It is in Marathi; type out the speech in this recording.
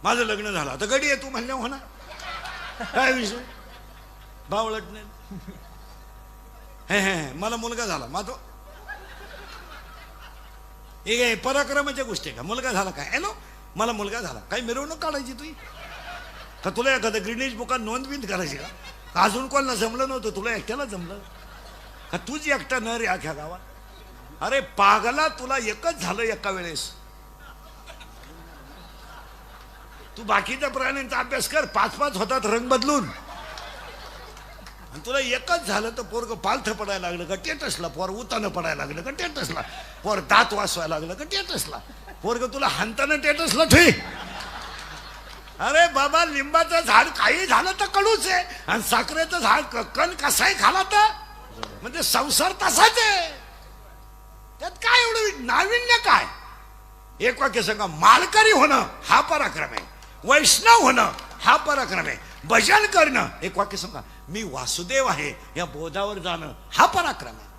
माझं लग्न झालं आता गडी आहे तू म्हणल्या होणार काय विषय बावळट नाही हे मला मुलगा झाला माझा हे पराक्रमाच्या गोष्टी आहे का मुलगा झाला काय हॅलो मला मुलगा झाला काही मिरवणूक काढायची तुझी का तुला एखादं ग्रीनिज बुकात नोंद बिंद करायची का अजून कोणाला जमलं नव्हतं तुला एकट्याला जमलं का तुझी एकटा न रे अख्या गावात अरे पागला तुला एकच झालं एका वेळेस तू बाकीच्या प्राण्यांचा अभ्यास कर 5-5 होतात रंग बदलून आणि तुला एकच झालं तर पोरग पालथं पडायला लागलं का टेटसला पोर उतानं पडायला लागलं का टेटसला पोर दात वासवायला लागलं का टेटसला पोरग तुला हाणताना टेटसला ठे अरे बाबा लिंबाचं झाड काही झालं तर कडूच आहे आणि साखरेचं झाड कण कसाही खाला तर म्हणजे संसार तसाच आहे त्यात काय एवढं नाविन्य काय एक वाक्य सांगा मालकरी होणं हा पराक्रम आहे वैष्णव होणं हा पराक्रम आहे भजन करणं एक वाक्य सांगा मी वासुदेव आहे या बोधावर जाणं हा पराक्रम आहे